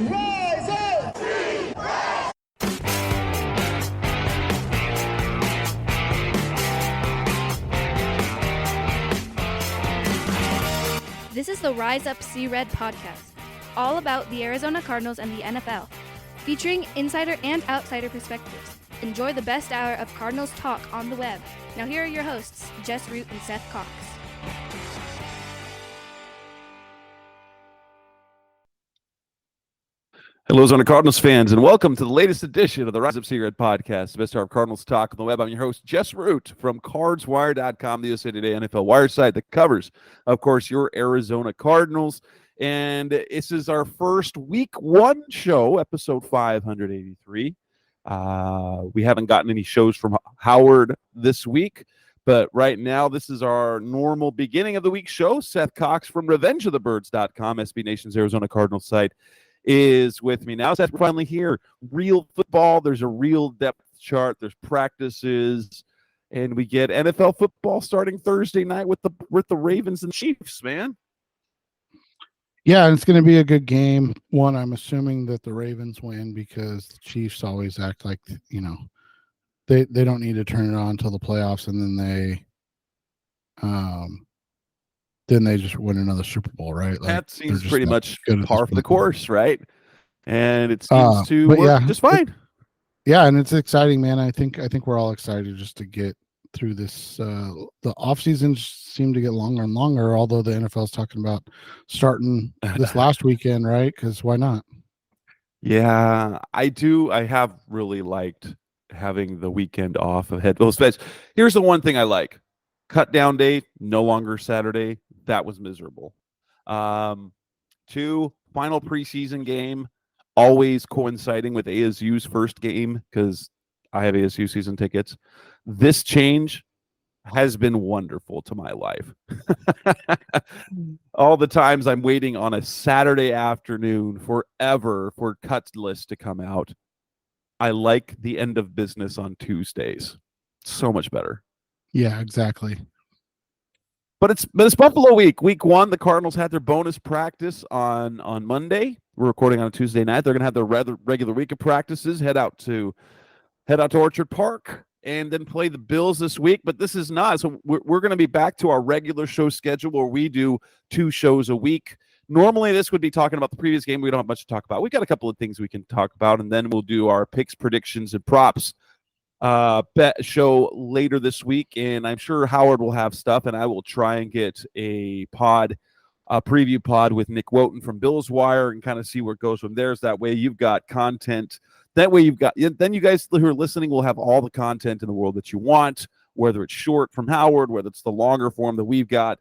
Rise up! This is the Rise Up See Red podcast, all about the Arizona Cardinals and the NFL, featuring insider and outsider perspectives. Enjoy the best hour of Cardinals talk on the web. Now here are your hosts, Jess Root and Seth Cox. Hello, Arizona Cardinals fans, and welcome to the latest edition of the Rise Up See Red podcast, the best hour of Cardinals talk on the web. I'm your host, Jess Root from CardsWire.com, the USA Today NFL Wire site that covers, of course, your Arizona Cardinals. And this is our first week one show, episode 583. We haven't gotten any shows from Howard this week, but right now this is our normal beginning of the week show. Seth Cox from RevengeOfTheBirds.com, SB Nation's Arizona Cardinals site, is with me now. Seth, we're finally here. Real football. There's a real depth chart. There's practices, and we get NFL football starting Thursday night with the Ravens and Chiefs. Man, yeah, and it's going to be a good game. One, I'm assuming that the Ravens win because the Chiefs always act like they don't need to turn it on until the playoffs, and then they just win another Super Bowl, right? Like, that seems pretty much par for the course, right? And it seems to work just fine. Yeah, and it's exciting, man. I think we're all excited just to get through this. The off seasons seem to get longer and longer, although the NFL is talking about starting this last weekend, right? Because why not? Yeah, I do. I have really liked having the weekend off ahead. Well, here's the one thing I like. Cut down day, no longer Saturday. That was miserable. 2, final preseason game, always coinciding with ASU's first game because I have ASU season tickets. This change has been wonderful to my life. All the times I'm waiting on a Saturday afternoon forever for cut list to come out. I like the end of business on Tuesdays. So much better. Yeah, exactly. But it's Buffalo week. Week one, the Cardinals had their bonus practice on Monday. We're recording on a Tuesday night. They're going to have their regular week of practices, head out to Orchard Park, and then play the Bills this week. But this is not. So we're going to be back to our regular show schedule where we do 2 shows a week. Normally, this would be talking about the previous game. We don't have much to talk about. We got a couple of things we can talk about, and then we'll do our picks, predictions, and props bet show later this week, and I'm sure Howard will have stuff, and I will try and get a preview pod with Nick Woughton from Bills Wire and kind of see where it goes from there. So that way you've got content. That way then you guys who are listening will have all the content in the world that you want, whether it's short from Howard, whether it's the longer form that we've got.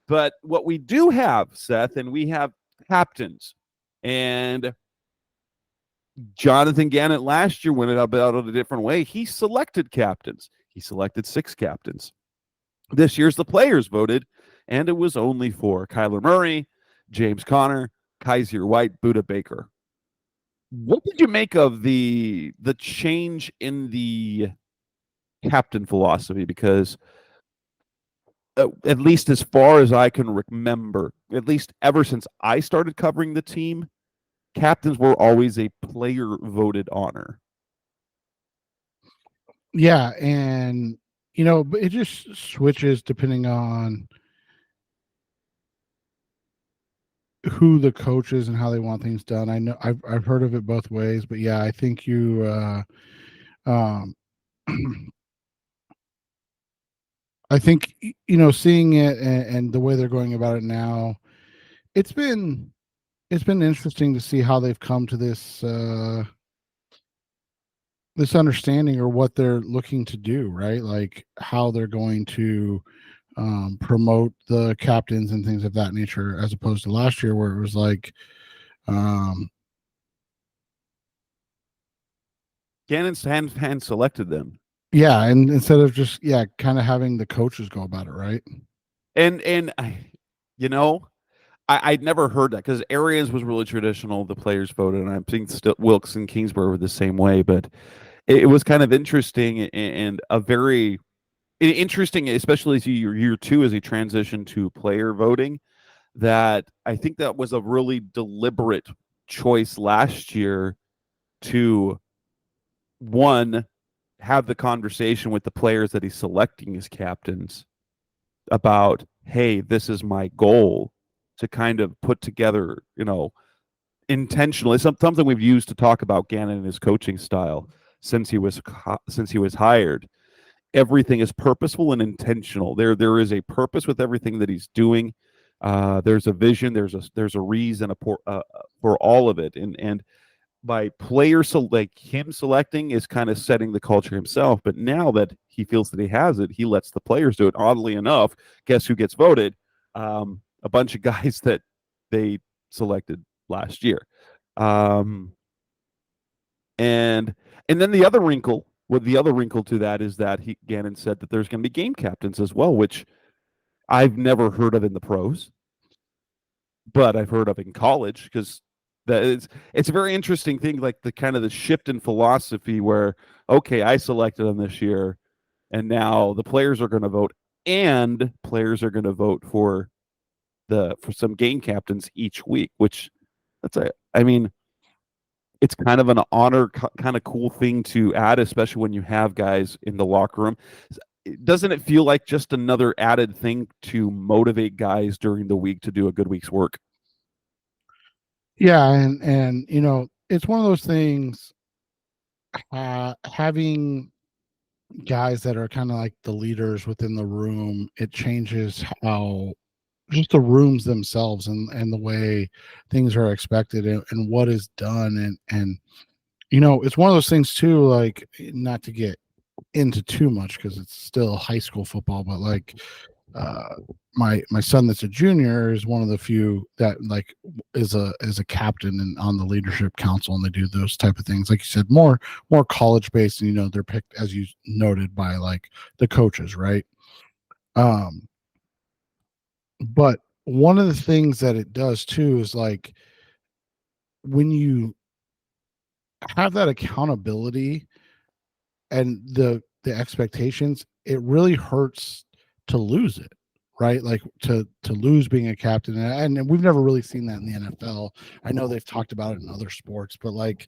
But what we do have, Seth, and we have captains, and Jonathan Gannett last year went about it a different way. He selected captains. He selected 6 captains. This year's the players voted, and it was only 4. Kyler Murray, James Conner, Kaiser White, Budda Baker. What did you make of the change in the captain philosophy? Because at least as far as I can remember, at least ever since I started covering the team, captains were always a player-voted honor. Yeah, and but it just switches depending on who the coach is and how they want things done. I know I've heard of it both ways, but yeah, I think I think seeing it and the way they're going about it now, it's been interesting to see how they've come to this this understanding or what they're looking to do, right? Like how they're going to promote the captains and things of that nature, as opposed to last year where it was like Gannon's hand selected them. Yeah, and instead of just kind of having the coaches go about it, right? And I'd never heard that because Arians was really traditional. The players voted, and I think still Wilkes and Kingsbury were the same way. But it was kind of interesting and a very interesting, especially as year 2 as he transitioned to player voting. That I think that was a really deliberate choice last year to, one, have the conversation with the players that he's selecting as captains about, hey, this is my goal, to kind of put together, intentionally, something we've used to talk about Gannon and his coaching style since he was hired. Everything is purposeful and intentional. There is a purpose with everything that he's doing. There's a vision. There's a reason for all of it. And by like him selecting is kind of setting the culture himself. But now that he feels that he has it, he lets the players do it. Oddly enough, guess who gets voted? A bunch of guys that they selected last year. And then the other wrinkle to that is that Gannon said that there's going to be game captains as well, which I've never heard of in the pros, but I've heard of in college, because it's a very interesting thing, like the kind of the shift in philosophy where, okay, I selected them this year, and now the players are going to vote, and players are going to vote for some game captains each week, which it's kind of an honor, kind of cool thing to add, especially when you have guys in the locker room. Doesn't it feel like just another added thing to motivate guys during the week to do a good week's work? Yeah, and it's one of those things. Having guys that are kind of like the leaders within the room, it changes how just the rooms themselves and the way things are expected and what is done, and it's one of those things too, like, not to get into too much because it's still high school football, but like my son that's a junior is one of the few that like is a captain and on the leadership council, and they do those type of things, like you said, more college based, and they're picked, as you noted, by like the coaches, right? But one of the things that it does too is, like, when you have that accountability and the expectations, it really hurts to lose it, right? Like to lose being a captain, and we've never really seen that in the NFL. I know they've talked about it in other sports, but like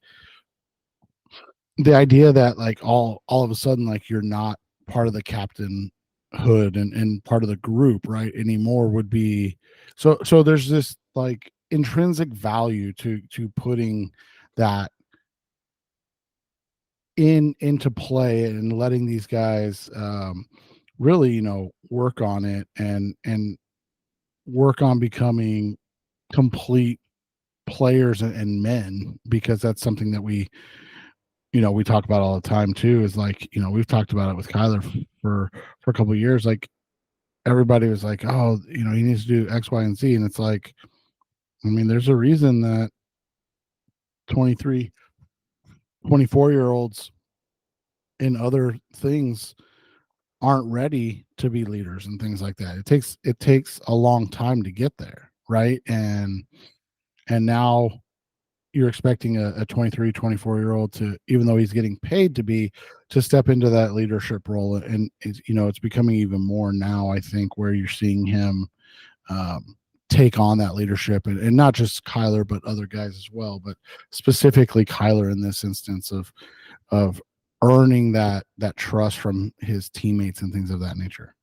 the idea that like all of a sudden, like, you're not part of the captain hood and part of the group right anymore would be so there's this like intrinsic value to putting that into play and letting these guys really work on it and work on becoming complete players and men, because that's something that we talk about all the time too, is like, we've talked about it with Kyler for a couple of years. Like, everybody was like, oh, he needs to do X, Y, and Z. And it's like, I mean, there's a reason that 23, 24-year-olds in other things aren't ready to be leaders and things like that. It takes a long time to get there, right? And now you're expecting a 23, 24-year-old to, even though he's getting paid to step into that leadership role. And it's becoming even more now, I think, where you're seeing him take on that leadership, and not just Kyler, but other guys as well, but specifically Kyler in this instance of earning that trust from his teammates and things of that nature.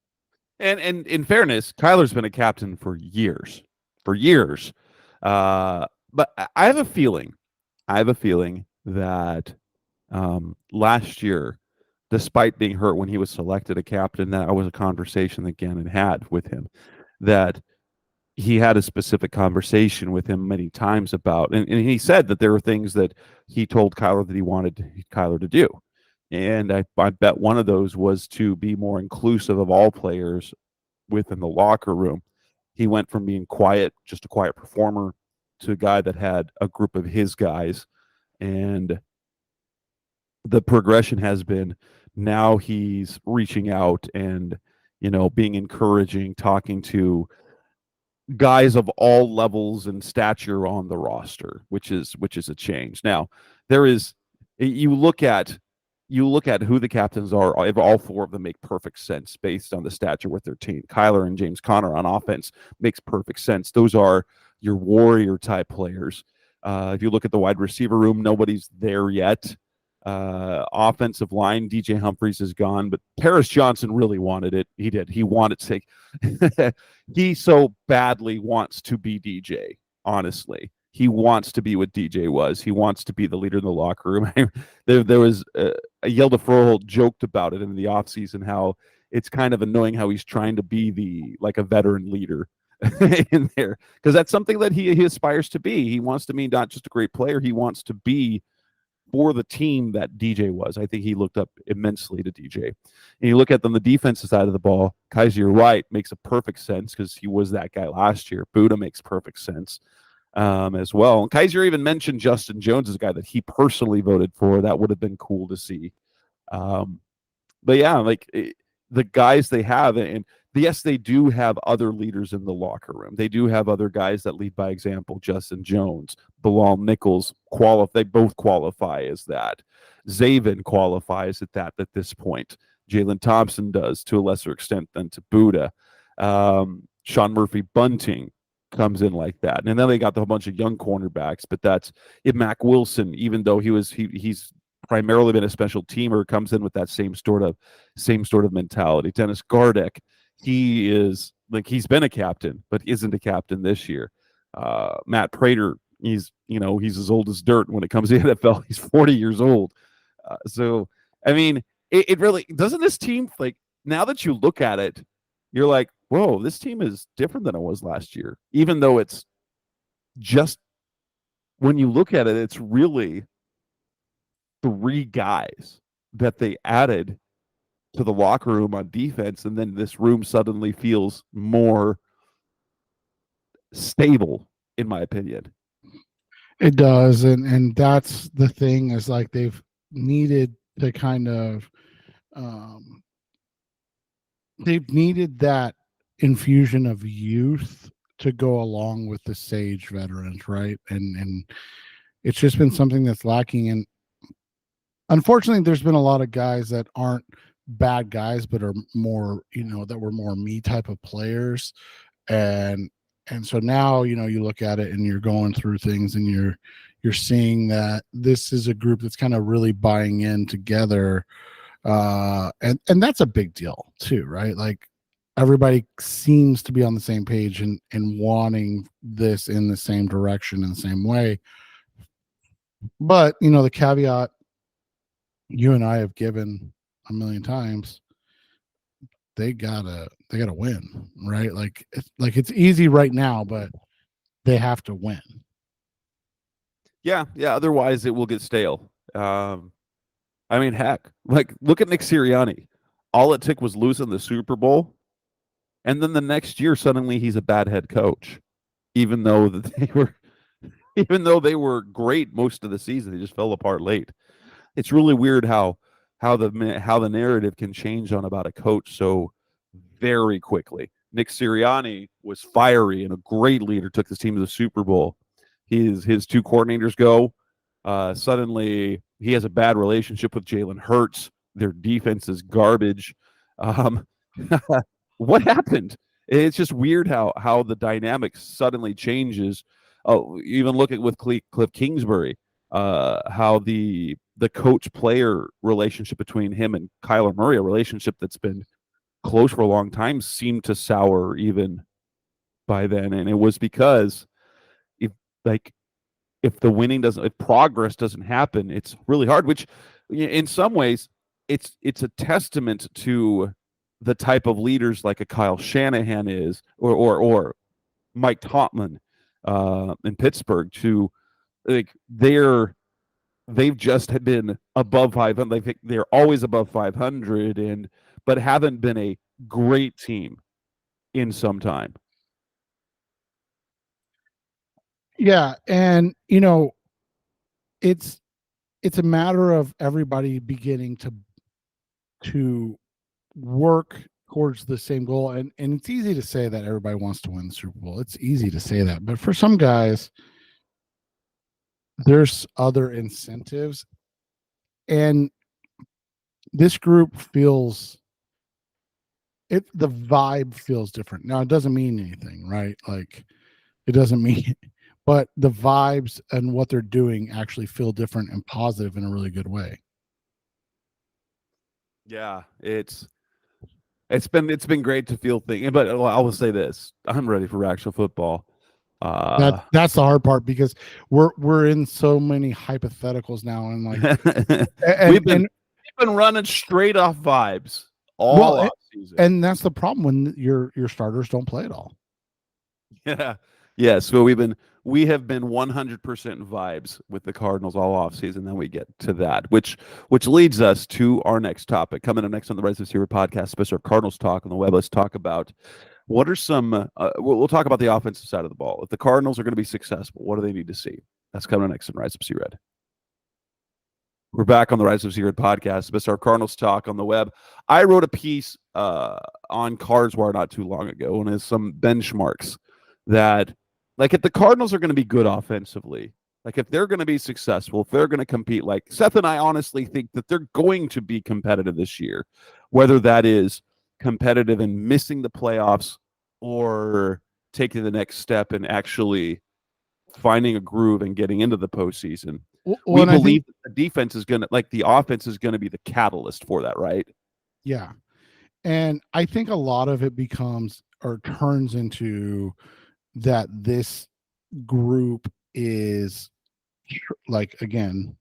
And in fairness, Kyler's been a captain for years. But I have a feeling that last year, despite being hurt when he was selected a captain, that was a conversation that Gannon had with him, that he had a specific conversation with him many times about, and he said that there were things that he told Kyler that he wanted Kyler to do. And I bet one of those was to be more inclusive of all players within the locker room. He went from being just a quiet performer, to a guy that had a group of his guys. And the progression has been, now he's reaching out and, being encouraging, talking to guys of all levels and stature on the roster, which is a change. Now, you look at who the captains are. All four of them make perfect sense based on the stature with their team. Kyler and James Conner on offense makes perfect sense. Those are your warrior type players. If you look at the wide receiver room, nobody's there yet. Offensive line, DJ Humphries is gone, but Paris Johnson really wanted it. He did. He wanted to. He so badly wants to be DJ, honestly. He wants to be what DJ was. He wants to be the leader in the locker room. there was Yelda Frohl joked about it in the offseason, how it's kind of annoying how he's trying to be like a veteran leader in there, because that's something that he aspires to be. He wants to be not just a great player, he wants to be for the team that DJ was. I think he looked up immensely to DJ. And you look at them, the defensive side of the ball, Kaiser Wright makes a perfect sense because he was that guy last year. Buddha makes perfect sense as well. And Kaiser even mentioned Justin Jones as a guy that he personally voted for. That would have been cool to see. But yeah, like the guys they have, and yes, they do have other leaders in the locker room. They do have other guys that lead by example. Justin Jones, Bilal Nichols, they both qualify as that. Zaven qualifies at this point. Jalen Thompson does to a lesser extent than to Buddha. Sean Murphy Bunting comes in like that. And then they got the whole bunch of young cornerbacks, but that's Mac Wilson, even though he's primarily been a special teamer, comes in with that same sort of mentality. Dennis Gardeck, he is like, he's been a captain, but isn't a captain this year. Matt Prater, he's as old as dirt when it comes to the NFL. He's 40 years old. So, I mean, it really doesn't, this team, like, now that you look at it, you're like, whoa, this team is different than it was last year. Even though it's just, when you look at it, it's really 3 guys that they added to the locker room on defense, and then this room suddenly feels more stable, in my opinion. It does, and that's the thing, is like they've needed to kind of they've needed that infusion of youth to go along with the sage veterans, right? And it's just been something that's lacking. And unfortunately, there's been a lot of guys that aren't bad guys, but are more, that were more me type of players. And so now, you look at it and you're going through things, and you're seeing that this is a group that's kind of really buying in together. And that's a big deal too, right? Like, everybody seems to be on the same page and wanting this in the same direction, in the same way. But, the caveat you and I have given a million times, they gotta win, right? Like it's easy right now, but they have to win. Yeah. Otherwise, it will get stale. I mean, heck, like, look at Nick Sirianni. All it took was losing the Super Bowl, and then the next year, suddenly he's a bad head coach, even though they were great most of the season. They just fell apart late. It's really weird how the narrative can change on about a coach so very quickly. Nick Sirianni was fiery and a great leader, took this team to the Super Bowl. His 2 coordinators go. Suddenly, he has a bad relationship with Jalen Hurts. Their defense is garbage. What happened? It's just weird how the dynamic suddenly changes. Oh, even look at with Cliff Kingsbury, how the coach-player relationship between him and Kyler Murray, a relationship that's been close for a long time, seemed to sour even by then. And it was because if progress doesn't happen, it's really hard, which in some ways it's a testament to the type of leaders like a Kyle Shanahan is, or Mike Tomlin in Pittsburgh, to like they've just been above 500. They're always above 500, but haven't been a great team in some time. Yeah, and it's a matter of everybody beginning to work towards the same goal. And it's easy to say that everybody wants to win the Super Bowl. It's easy to say that, but for some guys, there's other incentives, and this group the vibe feels different. Now, it doesn't mean anything, right? Like, it doesn't mean, but the vibes and what they're doing actually feel different and positive in a really good way. Yeah, it's been great to feel things, but I will say this: I'm ready for actual football. That's the hard part, because we're in so many hypotheticals now, and like we've been running straight off vibes all off season, and that's the problem when your starters don't play at all. Yeah, yeah. So we have been 100% vibes with the Cardinals all off season. Then we get to that, which leads us to our next topic. Coming up next on the Rise of Receiver podcast, special Cardinals talk on the web. Let's talk about what are some. We'll talk about the offensive side of the ball. If the Cardinals are going to be successful, what do they need to see? That's coming up next on Rise of Red. We're back on the Rise of Red podcast, Mr. Cardinals talk on the web. I wrote a piece on Carswire not too long ago, and has some benchmarks that, like, if the Cardinals are going to be good offensively, like if they're going to be successful, if they're going to compete, like Seth and I honestly think that they're going to be competitive this year, whether that is competitive and missing the playoffs or taking the next step and actually finding a groove and getting into the postseason. We believe that the defense is going to, like, the offense is going to be the catalyst for that, right? Yeah. And I think a lot of it becomes or turns into that this group is, like, again,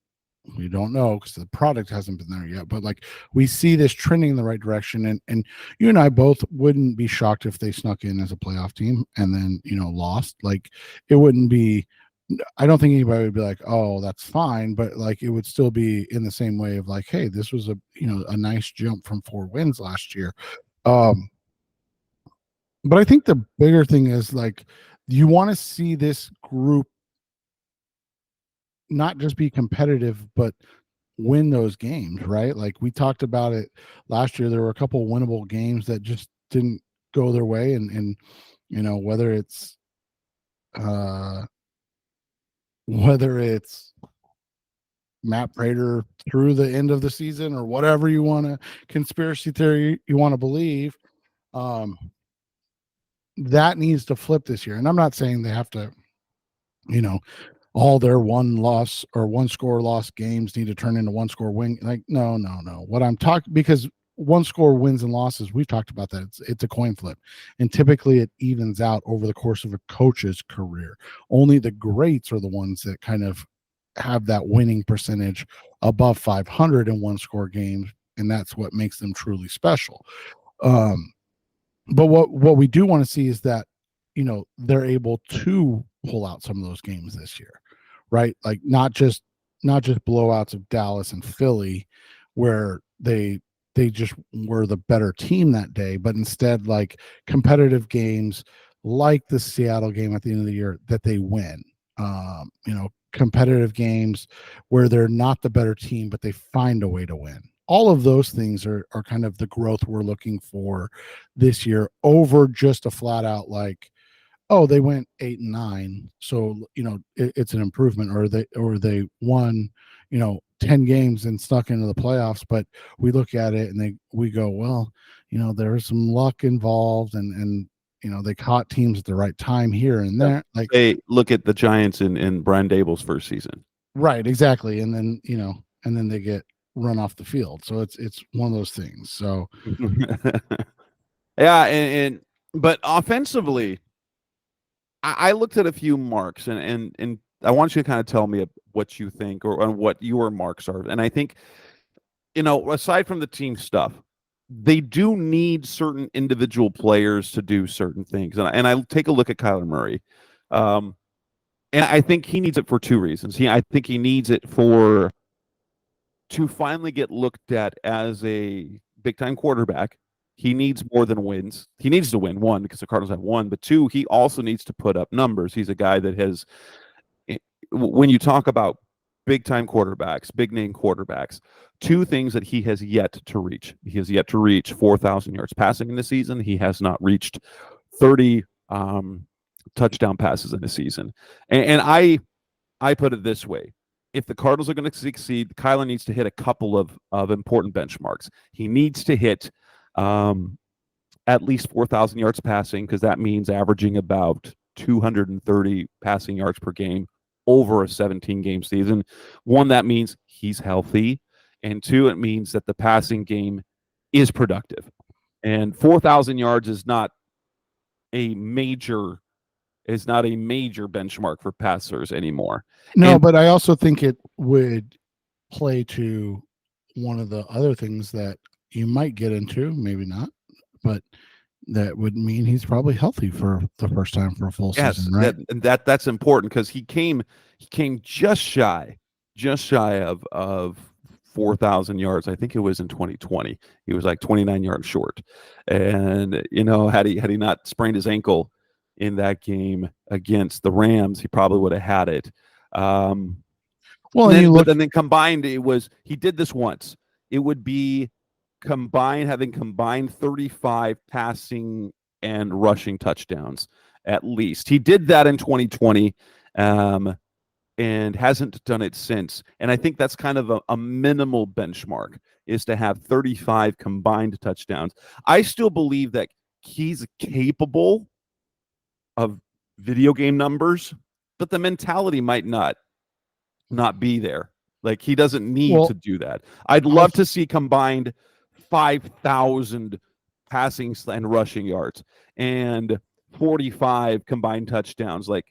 we don't know because the product hasn't been there yet, but like we see this trending in the right direction, and you and I both wouldn't be shocked if they snuck in as a playoff team and then, lost. Like, it wouldn't be, I don't think anybody would be like, oh, that's fine, but like it would still be in the same way of like, hey, this was a nice jump from 4 wins last year. But I think the bigger thing is, like, you want to see this group not just be competitive, but win those games, right? Like we talked about it last year. There were a couple of winnable games that just didn't go their way. And whether it's Matt Prater through the end of the season or whatever you want to conspiracy theory you want to believe, that needs to flip this year. And I'm not saying they have to, all their one score loss games need to turn into 1 score win. Like, no. What I'm talking, because 1 score wins and losses, we've talked about that. It's a coin flip, and typically it evens out over the course of a coach's career. Only the greats are the ones that kind of have that winning percentage above 500 in 1 score games, and that's what makes them truly special. But what we do want to see is that, they're able to pull out some of those games this year, right? Like not just blowouts of Dallas and Philly where they just were the better team that day, but instead like competitive games like the Seattle game at the end of the year that they win. Competitive games where they're not the better team, but they find a way to win. All of those things are kind of the growth we're looking for this year, over just a flat out like, oh, they went 8-9, so it's an improvement, or they won 10 games and stuck into the playoffs. But we look at it and we go, well, there was some luck involved, and they caught teams at the right time here and there. Like, they look at the Giants in Brian Dable's first season, right? Exactly, and then they get run off the field. So it's one of those things. So yeah, but offensively, I looked at a few marks, and I want you to kind of tell me what you think or on what your marks are. And I think, aside from the team stuff, they do need certain individual players to do certain things. And I take a look at Kyler Murray. And I think he needs it for 2 reasons. I think he needs it to finally get looked at as a big-time quarterback. He needs more than wins. He needs to win, 1, because the Cardinals have 1, but 2, he also needs to put up numbers. He's a guy that has, when you talk about big-time quarterbacks, big-name quarterbacks, 2 things that he has yet to reach. He has yet to reach 4,000 yards passing in the season. He has not reached 30 touchdown passes in the season. And I put it this way. If the Cardinals are going to succeed, Kyler needs to hit a couple of important benchmarks. He needs to hit at least 4,000 yards passing, because that means averaging about 230 passing yards per game over a 17-game season. One, that means he's healthy, and two, it means that the passing game is productive. And 4,000 yards is not a major benchmark for passers anymore. No, but I also think it would play to one of the other things that you might get into, maybe not, but that would mean he's probably healthy for the first time for a full season, right? That's important because he came just shy of 4,000 yards. I think it was in 2020. He was like 29 yards short, and had he not sprained his ankle in that game against the Rams, he probably would have had it. Well, and then combined, he did this once. It would be having combined 35 passing and rushing touchdowns at least. He did that in 2020, and hasn't done it since. And I think that's kind of a minimal benchmark, is to have 35 combined touchdowns. I still believe that he's capable of video game numbers, but the mentality might not be there. Like, he doesn't need to do that. I'd love to see combined 5,000 passing and rushing yards and 45 combined touchdowns. Like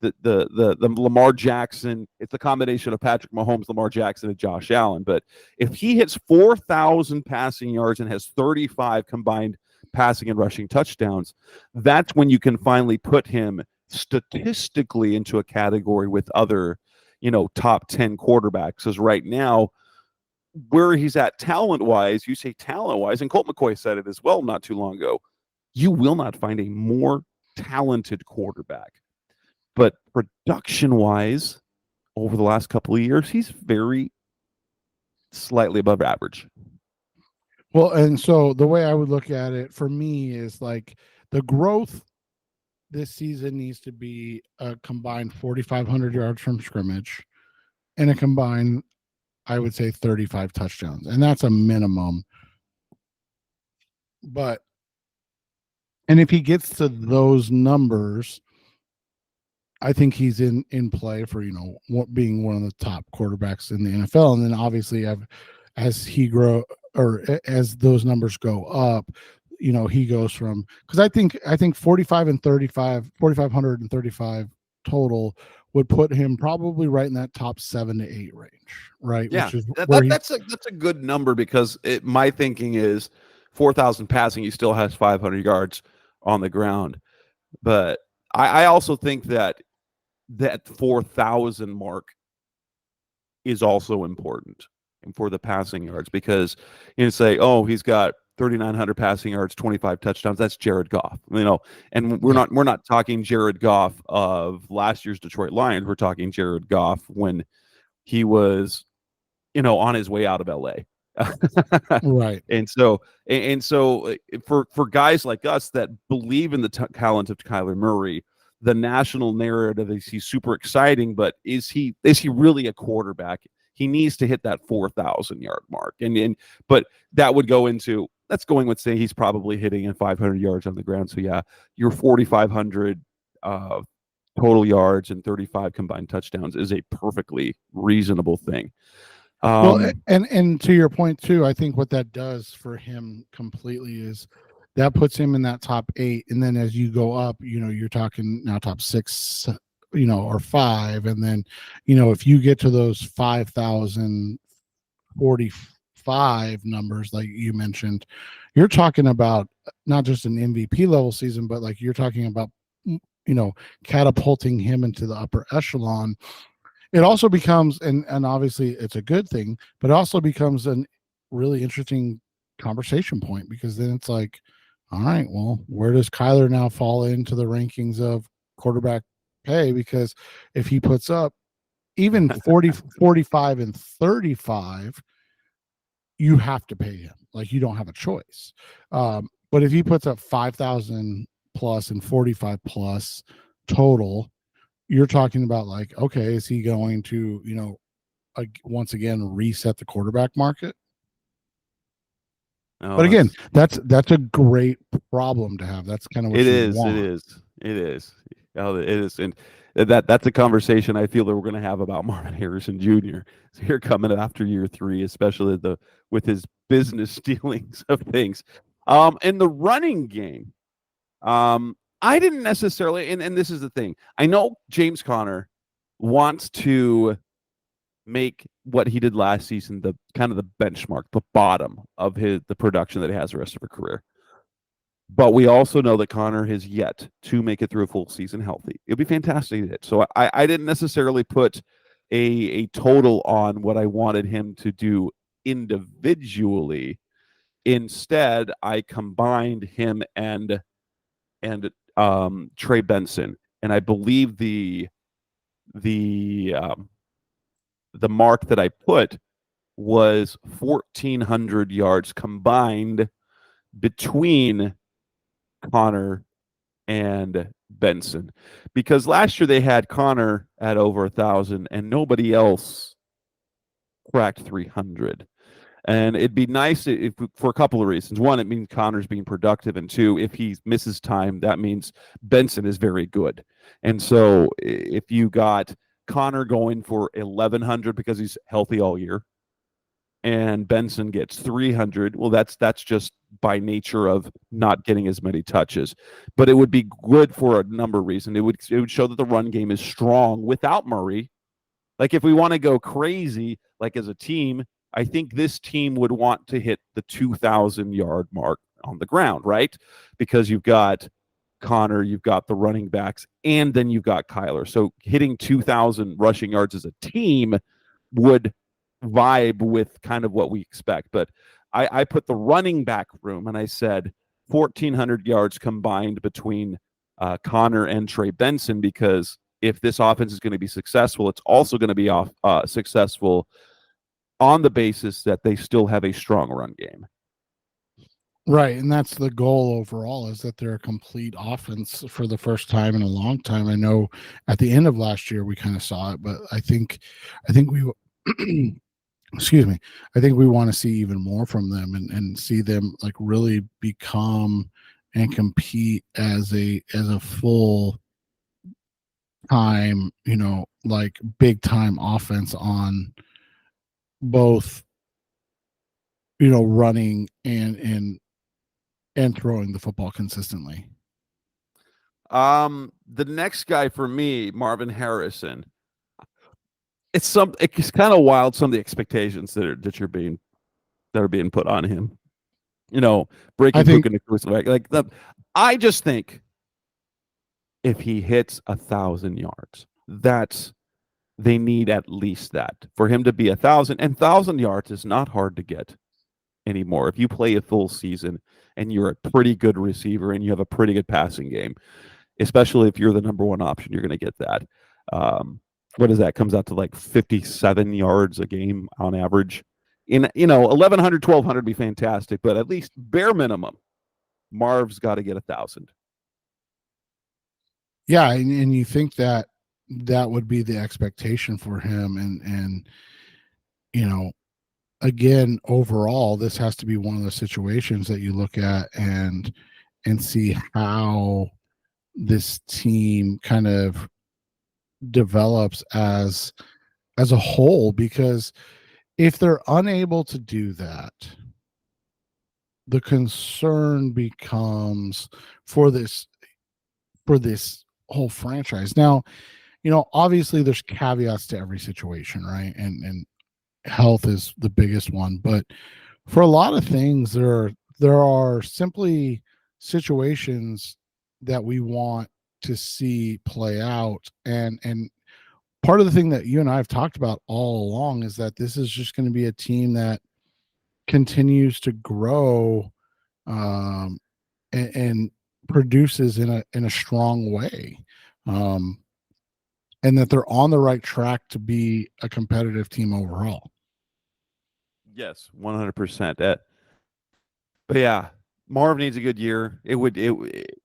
the Lamar Jackson, it's a combination of Patrick Mahomes, Lamar Jackson, and Josh Allen. But if he hits 4,000 passing yards and has 35 combined passing and rushing touchdowns, that's when you can finally put him statistically into a category with other, top 10 quarterbacks. Because right now, where he's at talent-wise, you say talent-wise, and Colt McCoy said it as well not too long ago, you will not find a more talented quarterback. But production-wise, over the last couple of years, he's very slightly above average. Well, and so the way I would look at it for me is like the growth this season needs to be a combined 4,500 yards from scrimmage and a combined, I would say, 35 touchdowns. And that's a minimum. And if he gets to those numbers, I think he's in play for, being one of the top quarterbacks in the NFL. And then obviously as he grow, or as those numbers go up, he goes from, because I think 4,535 total would put him probably right in that top 7 to 8 range, right? Yeah, which is that's a good number, because my thinking is 4,000 passing, he still has 500 yards on the ground. But I also think that 4,000 mark is also important for the passing yards, because say, oh, he's got 3,900 passing yards, 25 touchdowns. That's Jared Goff, and we're not talking Jared Goff of last year's Detroit Lions. We're talking Jared Goff when he was, on his way out of LA. Right. And so for guys like us that believe in the talent of Kyler Murray, the national narrative is he's super exciting, but is he really a quarterback? He needs to hit that 4,000 yard mark, but that would go into, that's going with saying he's probably hitting in 500 yards on the ground. So yeah, your 4,500 total yards and 35 combined touchdowns is a perfectly reasonable thing. Well, and to your point too, I think what that does for him completely is that puts him in that top 8, and then as you go up, you're talking now top 6, or 5, and then if you get to those 5,045 numbers like you mentioned, you're talking about not just an MVP level season, but like you're talking about catapulting him into the upper echelon. It also becomes, and obviously it's a good thing, but it also becomes a really interesting conversation point, because then it's like, all right, well, where does Kyler now fall into the rankings of quarterback pay? Because if he puts up even 40, 45, and 35, you have to pay him. Like, you don't have a choice. But if he puts up 5,000 plus and 45 plus total, you're talking about like, okay, is he going to, once again, reset the quarterback market? Oh, but again, that's a great problem to have. That's kind of what it you is. want. It is. It is, and that's a conversation I feel that we're going to have about Marvin Harrison Jr. here coming after year 3, especially with his business dealings of things. In the running game, I didn't necessarily, and this is the thing. I know James Conner wants to make what he did last season the kind of the benchmark, the bottom of the production that he has the rest of a career. But we also know that Connor has yet to make it through a full season healthy. It'd be fantastic. So I didn't necessarily put a total on what I wanted him to do individually. Instead, I combined him and Trey Benson, and I believe the mark that I put was 1,400 yards combined between Connor and Benson, because last year they had Connor at over 1,000 and nobody else cracked 300. And it'd be nice if, for a couple of reasons. One, it means Connor's being productive, and two, if he misses time, that means Benson is very good. And so if you got Connor going for 1,100 because he's healthy all year, and Benson gets 300, well, that's just by nature of not getting as many touches. But it would be good for a number of reasons. It would show that the run game is strong without Murray. Like, if we want to go crazy, like as a team, I think this team would want to hit the 2,000-yard mark on the ground, right? Because you've got Connor, you've got the running backs, and then you've got Kyler. So hitting 2,000 rushing yards as a team would vibe with kind of what we expect. But I put the running back room, and I said 1,400 yards combined between Connor and Trey Benson, because if this offense is going to be successful, it's also going to be successful on the basis that they still have a strong run game. Right, and that's the goal overall, is that they're a complete offense for the first time in a long time. I know at the end of last year we kind of saw it, but I think we excuse me, I think we want to see even more from them and see them like really become and compete as a full time, like big time offense on both, running and throwing the football consistently. The next guy for me, Marvin Harrison. It's kind of wild, some of the expectations that are being put on him. Breaking Puka Nacua, I just think if he hits 1,000 yards, they need at least that for him to be 1,000. And 1,000 yards is not hard to get anymore. If you play a full season and you're a pretty good receiver and you have a pretty good passing game, especially if you're the number one option, you're going to get that. What is that? Comes out to like 57 yards a game on average. 1,100, 1,200 would be fantastic, but at least bare minimum, Marv's got to get 1,000. Yeah, and you think that would be the expectation for him, and again, overall, this has to be one of the situations that you look at and see how this team kind of develops as a whole, because if they're unable to do that, the concern becomes for this whole franchise. Now, obviously there's caveats to every situation, right? And health is the biggest one, but for a lot of things, there are simply situations that we want to see play out, and part of the thing that you and I have talked about all along is that this is just going to be a team that continues to grow and produces in a strong way, and that they're on the right track to be a competitive team overall. Yes, 100%. But yeah, Marv needs a good year.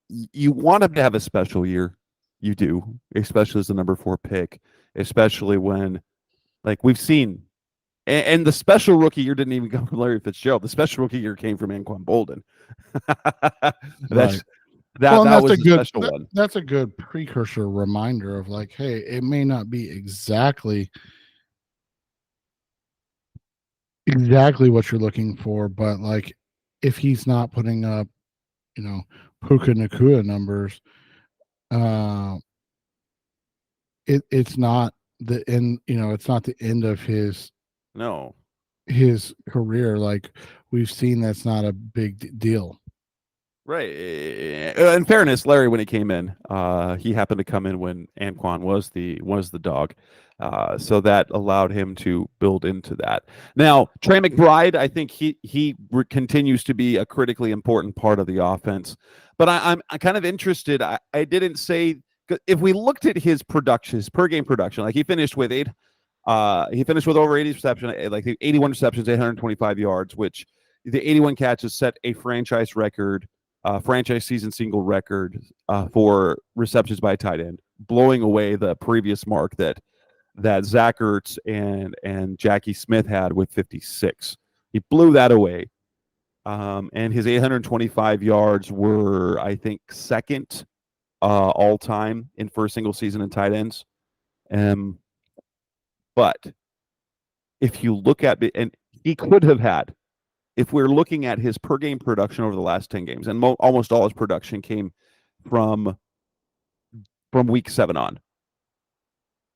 You want him to have a special year. You do, especially as the number 4 pick, especially when, like, we've seen, and the special rookie year didn't even come from Larry Fitzgerald. The special rookie year came from Anquan Bolden. That and that was that's a a good special one. that's a good precursor reminder of like, hey, it may not be exactly what you're looking for, but like if he's not putting up, Puka Nakua numbers, uh, it's not the end. It's not the end of No. his career. Like we've seen, that's not a big deal. Right. In fairness, Larry, when he came in, he happened to come in when Anquan was the dog, so that allowed him to build into that. Now, Trey McBride, I think he continues to be a critically important part of the offense, but I'm kind of interested. I didn't say if we looked at his production, his per game production, like he finished with over 80 receptions, like 81 receptions, 825 yards, which the 81 catches set a franchise record. Franchise season single record for receptions by tight end, blowing away the previous mark that Zach Ertz and Jackie Smith had with 56. He blew that away, and his 825 yards were, I think, second all time for a single season in tight ends. But if you look at it, and he could have had, if we're looking at his per game production over the last 10 games, and almost all his production came from week 7 on.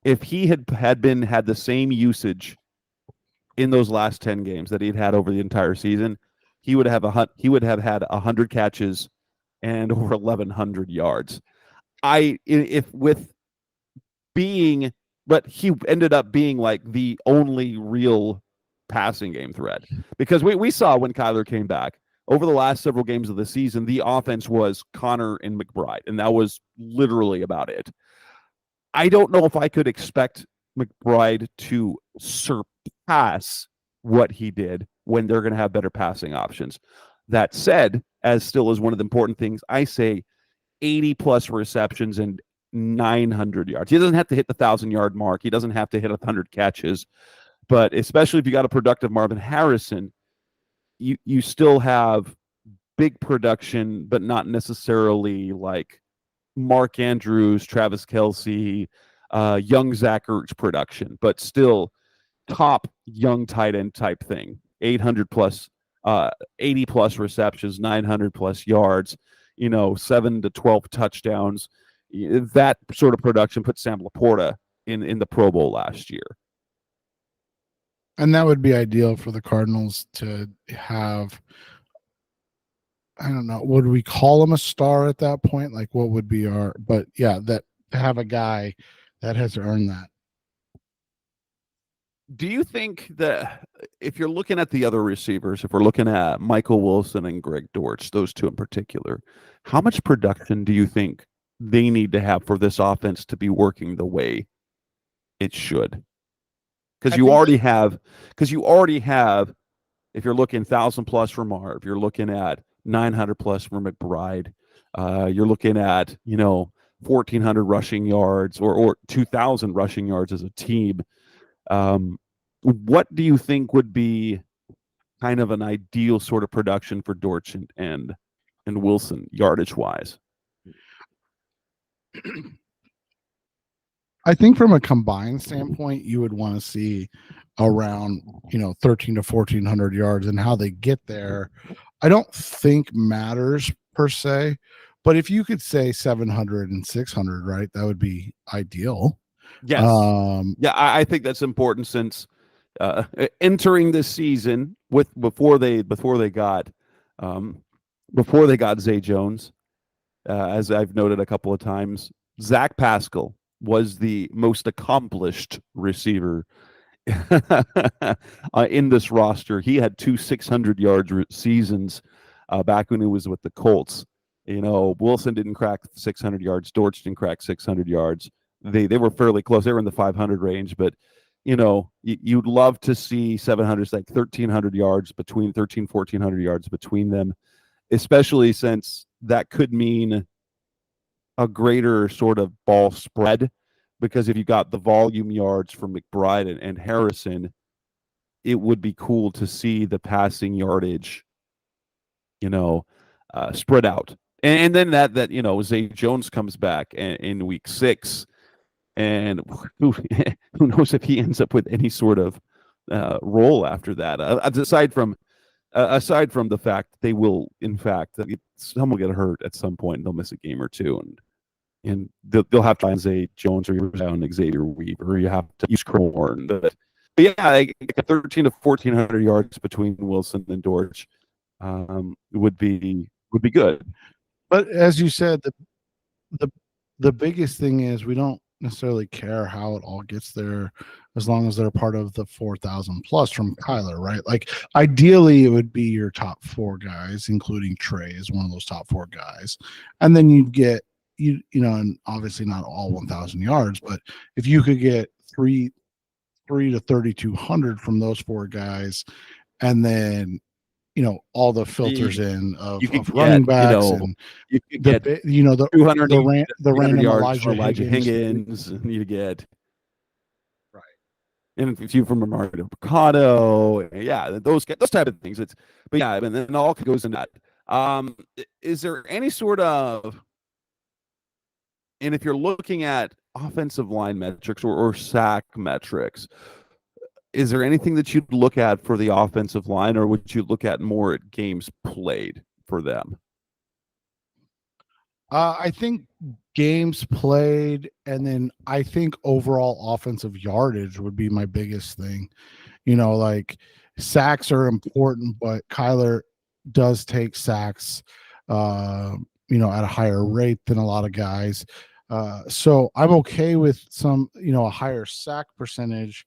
If he had the same usage in those last 10 games that he'd had over the entire season, he would have had 100 catches and over 1,100 yards. But he ended up being like the only real passing game threat, because we saw when Kyler came back over the last several games of the season, the offense was Connor and McBride, and that was literally about it. I don't know if I could expect McBride to surpass what he did when they're going to have better passing options. That said, as still is one of the important things, I say 80 plus receptions and 900 yards. He doesn't have to hit the 1,000-yard mark. He doesn't have to hit 100 catches. But especially if you got a productive Marvin Harrison, you still have big production, but not necessarily like Mark Andrews, Travis Kelce, young Zach Ertz production, but still top young tight end type thing. 800 plus, 80 plus receptions, 900 plus yards, 7 to 12 touchdowns. That sort of production put Sam Laporta in the Pro Bowl last year. And that would be ideal for the Cardinals to have. I don't know, would we call him a star at that point? Like what would be but yeah, that to have a guy that has earned that. Do you think that if you're looking at the other receivers, if we're looking at Michael Wilson and Greg Dortch, those two in particular, how much production do you think they need to have for this offense to be working the way it should? Because you already have, if you're looking 1,000 plus for Marv, you're looking at 900 plus for McBride, you're looking at 1,400 rushing yards or 2,000 rushing yards as a team. What do you think would be kind of an ideal sort of production for Dortch and Wilson yardage wise? I think from a combined standpoint, you would want to see around 13 to 1,400 yards, and how they get there I don't think matters per se, but if you could say 700 and 600, right, that would be ideal. Yes. I think that's important, since entering this season before they got Zay Jones, as I've noted a couple of times, Zach Pascal was the most accomplished receiver in this roster. He had 2 600-yard seasons back when he was with the Colts. Wilson didn't crack 600 yards. Dortch didn't crack 600 yards. They were fairly close. They were in the 500 range, but you'd love to see 700, like 1,300 yards between 1,400 yards between them, especially since that could mean a greater sort of ball spread, because if you got the volume yards from McBride and Harrison, it would be cool to see the passing yardage, spread out And then that Zay Jones comes back in week 6, and who knows if he ends up with any sort of role after that. Aside from the fact they will, in fact, someone will get hurt at some point and they'll miss a game or two, and they'll have to find Zay Jones or down Xavier Weaver, or you have to use Corn. But yeah, like 13 to 1,400 yards between Wilson and Dortch would be good. But as you said, the biggest thing is we don't necessarily care how it all gets there, as long as they're part of the 4,000 plus from Kyler, right? Like ideally, it would be your top 4 guys, including Trey is one of those top 4 guys, and then you'd get and obviously not all 1,000 yards, but if you could get three to 3,200 from those 4 guys, and then all the filters of running backs, and you could get the 200 the random yards Elijah Higgins, and you get right, and a few from Mario Picado, those type of things. And then all goes in that. Is there any sort of, and if you're looking at offensive line metrics or sack metrics, is there anything that you'd look at for the offensive line, or would you look at more at games played for them? I think games played, and then I think overall offensive yardage would be my biggest thing. Like sacks are important, but Kyler does take sacks, at a higher rate than a lot of guys. So I'm okay with some, a higher sack percentage,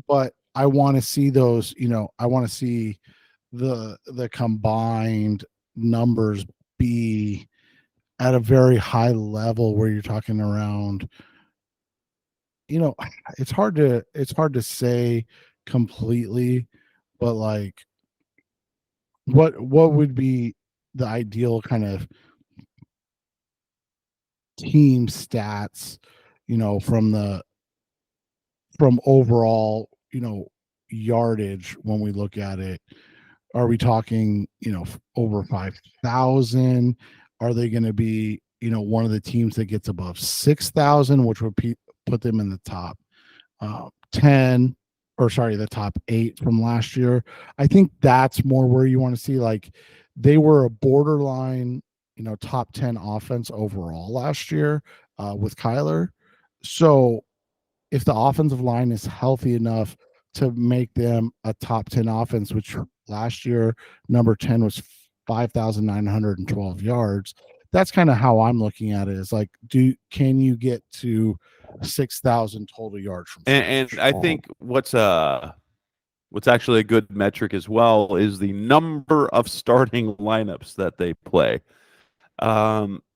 but I want to see those, I want to see the combined numbers be at a very high level where you're talking around, it's hard to say completely, but like what would be the ideal kind of team stats, from overall, yardage when we look at it? Are we talking, over 5,000? Are they going to be, one of the teams that gets above 6,000, which would put them in the top 10, or sorry, the top 8 from last year? I think that's more where you want to see, like, they were a borderline, top 10 offense overall last year with Kyler. So if the offensive line is healthy enough to make them a top 10 offense, which last year number 10 was 5,912 yards, that's kind of how I'm looking at it. Is like, can you get to 6,000 total yards from and I think what's actually a good metric as well is the number of starting lineups that they play.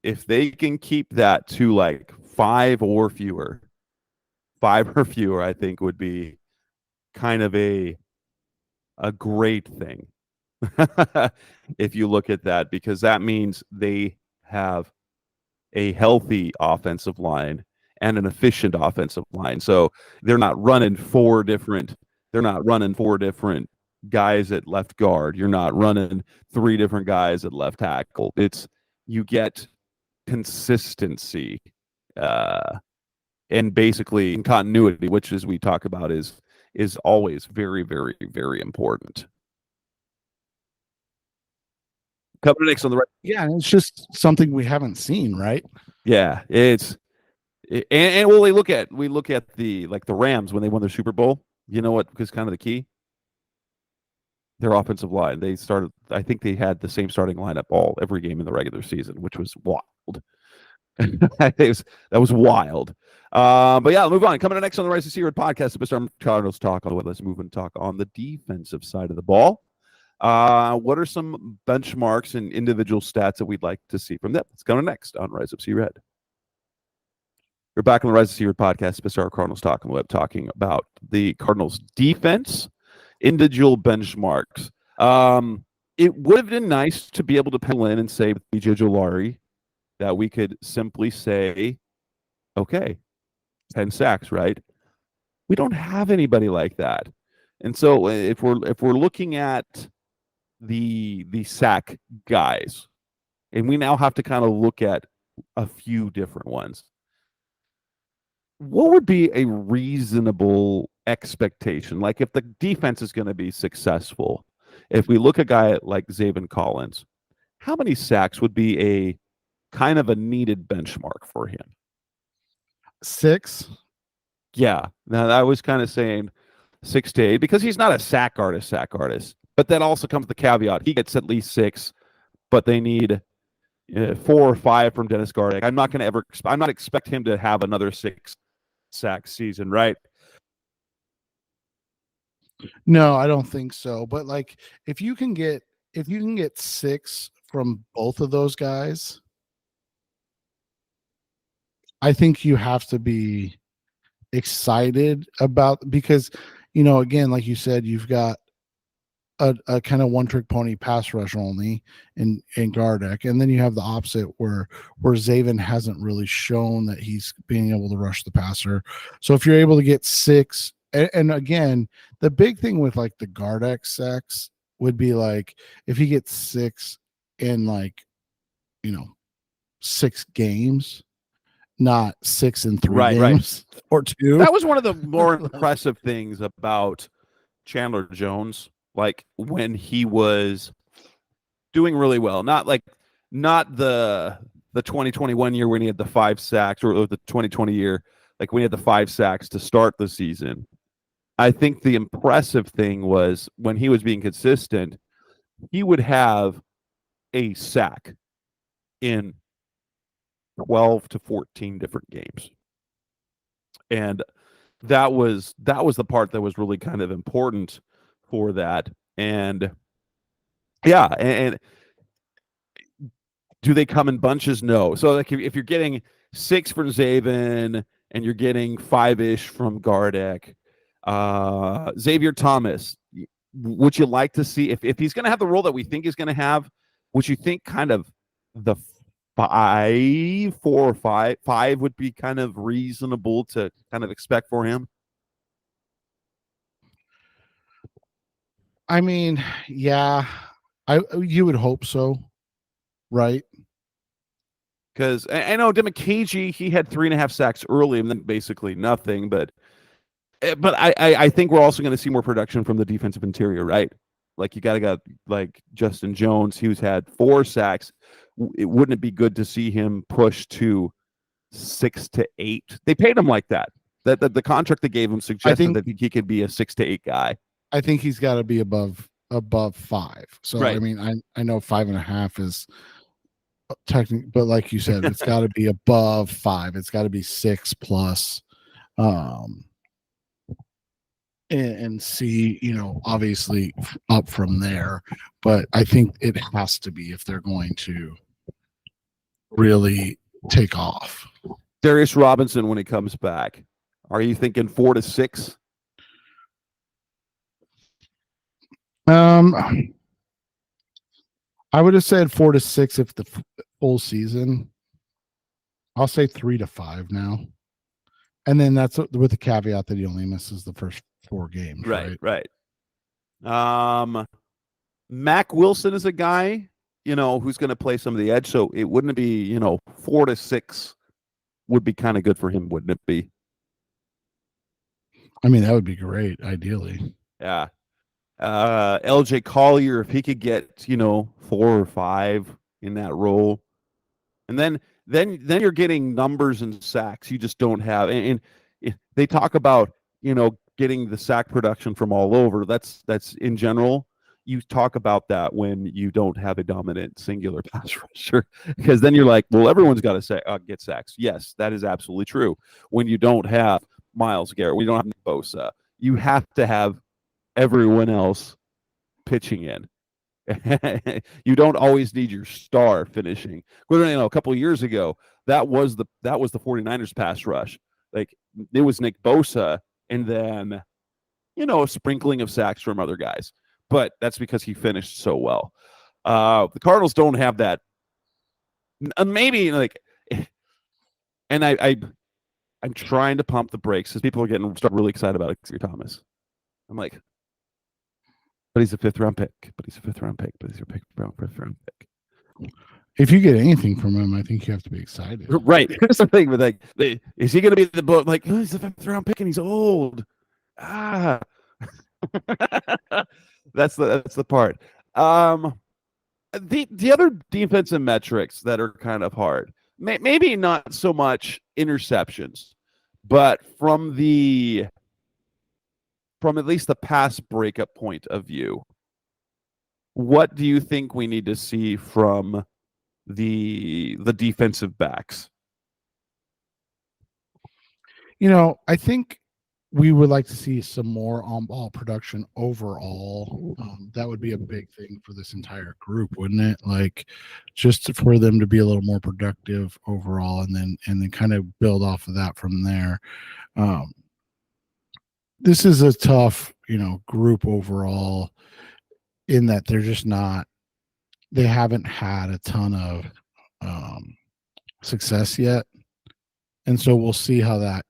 If they can keep that to like 5 or fewer, I think would be kind of a great thing. If you look at that, because that means they have a healthy offensive line and an efficient offensive line. So they're not running 4 different guys at left guard. You're not running 3 different guys at left tackle. You get consistency and basically continuity, which, as we talk about, is always very, very, very important. Coming next on the right. Yeah, it's just something we haven't seen, right? Yeah, and well, we look at the Rams when they won their Super Bowl. You know what was kind of the key? Their offensive line. I think they had the same starting lineup every game in the regular season, which was wild. That was wild. But yeah, move on. Coming up next on the Rise of Seaward podcast, Mr. Cardinals talk. Let's move and talk on the defensive side of the ball. What are some benchmarks and individual stats that we'd like to see from them? It's coming next on Rise of Sea Red. We're back on the Rise of Sea Red podcast, Mr. Cardinals talk on the web, talking about the Cardinals defense, individual benchmarks. It would have been nice to be able to pencil in and say with B.J. Jolari that we could simply say, okay, 10 sacks, right? We don't have anybody like that. And so if we're looking at the sack guys, and we now have to kind of look at a few different ones. What would be a reasonable expectation? Like if the defense is going to be successful, if we look at a guy like Zaven Collins, how many sacks would be a kind of a needed benchmark for him? 6. Yeah. Now I was kind of saying 6 to 8 because he's not a sack artist. But that also comes with the caveat he gets at least 6, but they need 4 or 5 from Dennis Gardeck. I'm not expect him to have another 6 sack season, right? No, I don't think so. But like if you can get 6 from both of those guys, I think you have to be excited about, because again, like you said, you've got a kind of one trick pony pass rush only in Gardeck, and then you have the opposite where Zaven hasn't really shown that he's being able to rush the passer. So if you're able to get 6, and again, the big thing with like the Gardeck sacks would be like if he gets 6 in 6 games, not 6 in 3 games or 2. That was one of the more impressive things about Chandler Jones, like when he was doing really well. Not the 2021 year when he had the 5 sacks, or the 2020 year, like when he had the 5 sacks to start the season. I think the impressive thing was when he was being consistent, he would have a sack in 12 to 14 different games. And that was the part that was really kind of important for that. And yeah, and do they come in bunches? No. So like if you're getting 6 from Zaven and you're getting 5-ish from Gardeck, Xavier Thomas, would you like to see if he's going to have the role that we think he's going to have? Would you think kind of the 4 or 5 would be kind of reasonable to kind of expect for him? I mean, yeah, you would hope so, right? Because I know Demikiji, he had 3.5 sacks early and then basically nothing. But I think we're also going to see more production from the defensive interior, right? Like you got like Justin Jones, who's had 4 sacks. Wouldn't it be good to see him push to 6 to 8? They paid him like that. That the contract they gave him suggested that he could be a 6 to 8 guy. I think he's got to be above 5. So right. I mean, I know 5.5 is technically, but like you said, it's got to be above 5. It's got to be 6 plus, and see, obviously up from there. But I think it has to be if they're going to really take off. Darius Robinson, when he comes back, are you thinking 4 to 6? I would have said 4 to 6 if the full season. I'll say 3 to 5 now, and then that's with the caveat that he only misses the first 4 games. Right. Mac Wilson is a guy, who's going to play some of the edge. So it wouldn't be, 4 to 6 would be kind of good for him, wouldn't it be? I mean, that would be great, ideally. Yeah. LJ Collier, if he could get 4 or 5 in that role, and then you're getting numbers and sacks you just don't have. And they talk about getting the sack production from all over. That's in general. You talk about that when you don't have a dominant singular pass rusher, because then you're like, well, everyone's got to get sacks. Yes, that is absolutely true. When you don't have Myles Garrett, when you don't have Nick Bosa, you have to have everyone else pitching in. You don't always need your star finishing. A couple of years ago, that was the 49ers pass rush. Like it was Nick Bosa and then a sprinkling of sacks from other guys. But that's because he finished so well. The Cardinals don't have that. Maybe and I'm trying to pump the brakes because people are start really excited about Xavier Thomas. I'm like, But he's a fifth-round pick. But he's a fifth-round pick. Fifth-round pick. If you get anything from him, I think you have to be excited. Right. Here's the thing with like, is he going to be the book? Like, oh, he's a fifth-round pick and he's old. Ah, that's the part. The other defensive metrics that are kind of hard, maybe not so much interceptions, but from at least the pass breakup point of view, what do you think we need to see from the defensive backs? I think we would like to see some more on-ball production overall. That would be a big thing for this entire group, wouldn't it? Like, just for them to be a little more productive overall, and then kind of build off of that from there. This is a tough, group overall, in that they're just not. They haven't had a ton of success yet, and so we'll see how that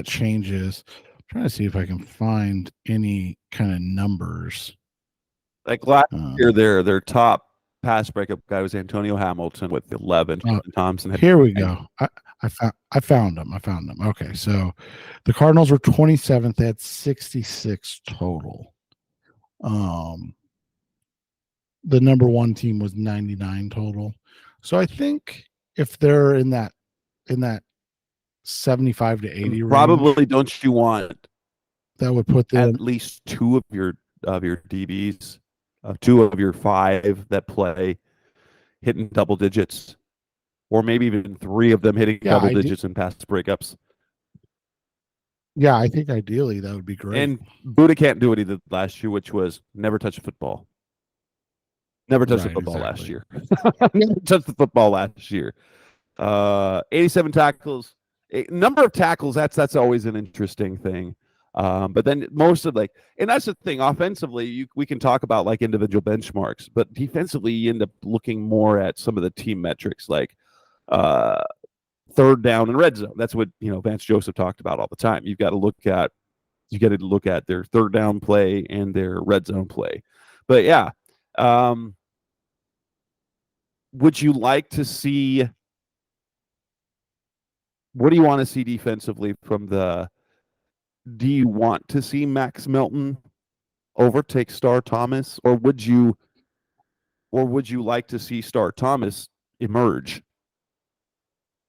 changes. I'm trying to see if I can find any kind of numbers. Like last year, their top pass breakup guy was Antonio Hamilton with 11. Thompson. Here we go. I found them. Okay, so the Cardinals were 27th. They had 66 total. The number one team was 99 total. So I think if they're in that 75 to 80 probably range, don't you want that would put them at least two of your DBs, two of your five that play hitting double digits, or maybe even three of them hitting double digits in pass breakups. Yeah, I think ideally that would be great. And Buddha can't do what he did last year, which was never touch a football. Never touched the football last year. Never touched the football last year. 87 tackles. Number of tackles, that's always an interesting thing. But then most of and that's the thing, offensively, we can talk about like individual benchmarks, but defensively you end up looking more at some of the team metrics, like third down and red zone. That's what Vance Joseph talked about all the time. You got to look at their third down play and their red zone play. But yeah, would you like to see? What do you want to see defensively from the? Do you want to see Max Melton overtake Star Thomas, or would you like to see Star Thomas emerge?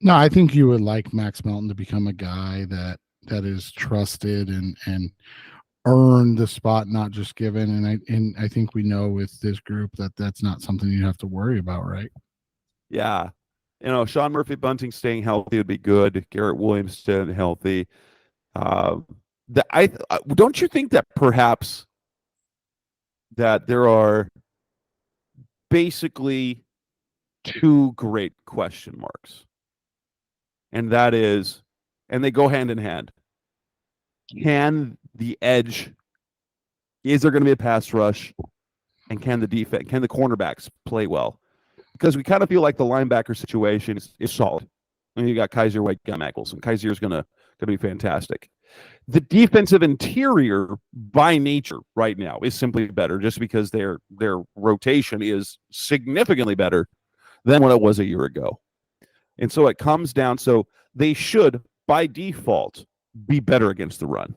No, I think you would like Max Melton to become a guy that is trusted and earn the spot, not just given. And I think we know with this group that's not something you have to worry about, right? Yeah. Sean Murphy Bunting staying healthy would be good. Garrett Williams staying healthy. Don't you think that perhaps that there are basically two great question marks? And that is, and they go hand in hand. Can the edge, is there going to be a pass rush? And can the cornerbacks play well? Because we kind of feel like the linebacker situation is solid. I mean, you got Kaiser, White, got Mackles, and Kaiser is going to be fantastic. The defensive interior, by nature, right now, is simply better, just because their rotation is significantly better than what it was a year ago. And so it comes down, so they should, by default, be better against the run.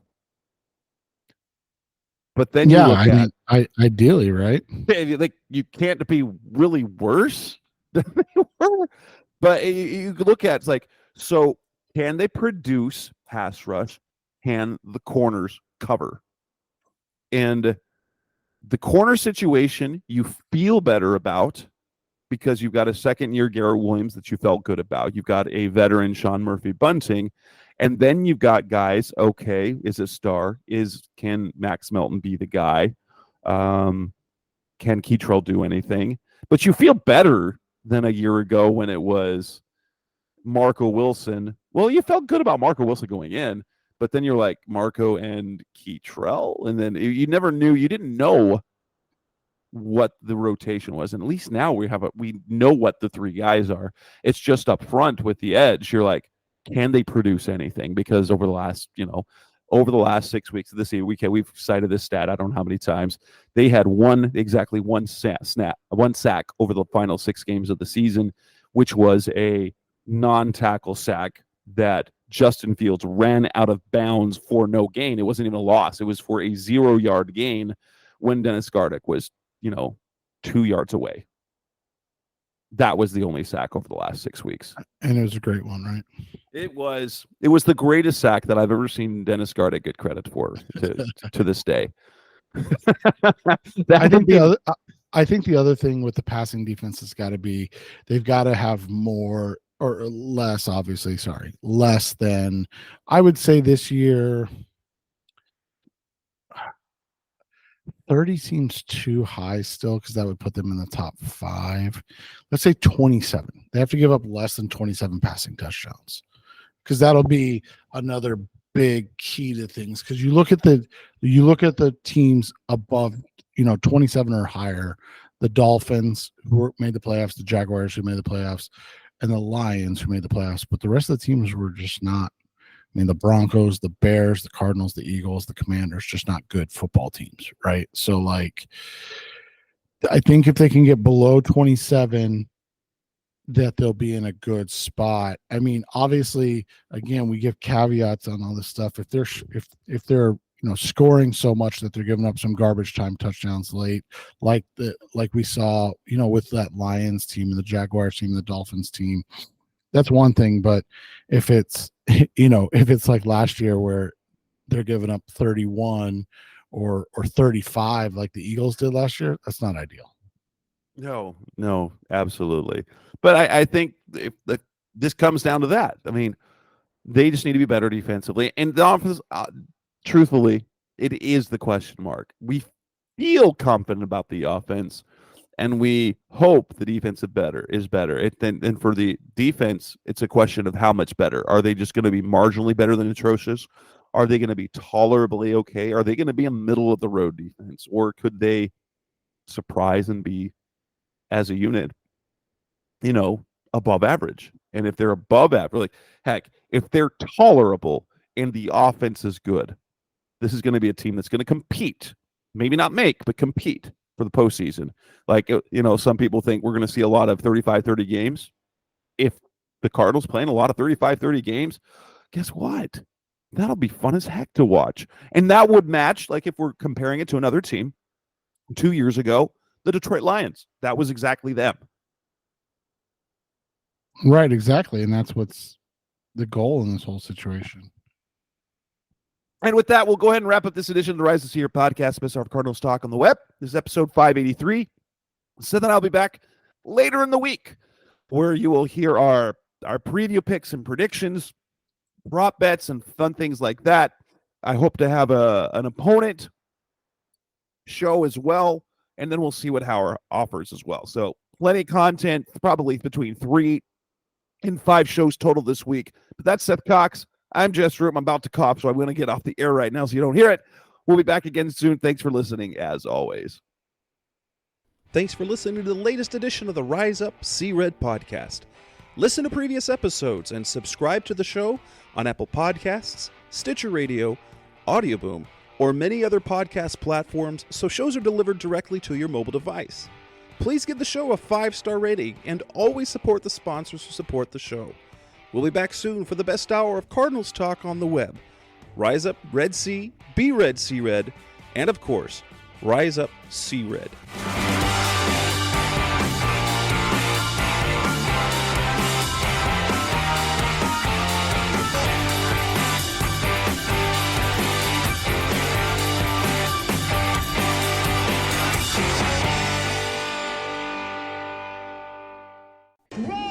But then ideally, right? Like, you can't be really worse than they were. But you look at, it's like, so can they produce pass rush? Can the corners cover? And the corner situation you feel better about because you've got a second-year Garrett Williams that you felt good about. You've got a veteran Sean Murphy Bunting. And then you've got guys, okay, is a star? Can Max Melton be the guy? Can Keytrell do anything? But you feel better than a year ago when it was Marco Wilson. Well, you felt good about Marco Wilson going in, but then you're like Marco and Keytrell, and then you didn't know what the rotation was. And at least now we know what the three guys are. It's just up front with the edge. You're like, can they produce anything? Because over the last, over the last 6 weeks of the season. We've cited this stat I don't know how many times. They had exactly one sack over the final 6 games of the season, which was a non-tackle sack that Justin Fields ran out of bounds for no gain. It wasn't even a loss. It was for a 0-yard gain when Dennis Gardeck was, 2 yards away. That was the only sack over the last 6 weeks. And it was a great one, right? It was the greatest sack that I've ever seen Dennis Gardeck get credit for to this day. I think the other thing with the passing defense has got to be they've got to have more or less, obviously, less than, I would say this year, 30 seems too high still because that would put them in the top 5. Let's say 27. They have to give up less than 27 passing touchdowns because that'll be another big key to things. Because you look at the teams above, 27 or higher, the Dolphins who made the playoffs, the Jaguars who made the playoffs, and the Lions who made the playoffs. But the rest of the teams were just not. I mean, the Broncos, the Bears, the Cardinals, the Eagles, the Commanders, just not good football teams, right? So, like, I think if they can get below 27, that they'll be in a good spot. I mean, obviously, again, we give caveats on all this stuff. If they're scoring so much that they're giving up some garbage time touchdowns late, like we saw, with that Lions team and the Jaguars team, and the Dolphins team, that's one thing. But if it's if it's like last year where they're giving up 31 or 35 like the Eagles did last year, that's not ideal. No, absolutely. But I think this comes down to that. I mean, they just need to be better defensively. And the offense, truthfully, it is the question mark. We feel confident about the offense, and we hope the defense is better. And for the defense, it's a question of how much better. Are they just going to be marginally better than atrocious? Are they going to be tolerably okay? Are they going to be a middle-of-the-road defense? Or could they surprise and be, as a unit, above average? And if they're above average, if they're tolerable and the offense is good, this is going to be a team that's going to compete. Maybe not make, but compete for the postseason. Some people think we're going to see a lot of 35-30 games. If the Cardinals playing a lot of 35-30 games, guess what? That'll be fun as heck to watch. And that would match, like if we're comparing it to another team 2 years ago, the Detroit Lions. That was exactly them. Right, exactly. And that's what's the goal in this whole situation. And with that, we'll go ahead and wrap up this edition of the Rise to See Your podcast, Best of Cardinals Talk on the Web. This is episode 583. So then I'll be back later in the week where you will hear our preview picks and predictions, prop bets, and fun things like that. I hope to have an opponent show as well, and then we'll see what Howard offers as well. So plenty of content, probably between 3 and 5 shows total this week. But that's Seth Cox. I'm Jess Root. I'm about to cough, so I'm going to get off the air right now so you don't hear it. We'll be back again soon. Thanks for listening, as always. Thanks for listening to the latest edition of the Rise Up, See Red podcast. Listen to previous episodes and subscribe to the show on Apple Podcasts, Stitcher Radio, Audioboom, or many other podcast platforms so shows are delivered directly to your mobile device. Please give the show a 5-star rating and always support the sponsors who support the show. We'll be back soon for the best hour of Cardinals talk on the web. Rise up, Red Sea, be Red, See Red, and of course, Rise Up, See Red. Run!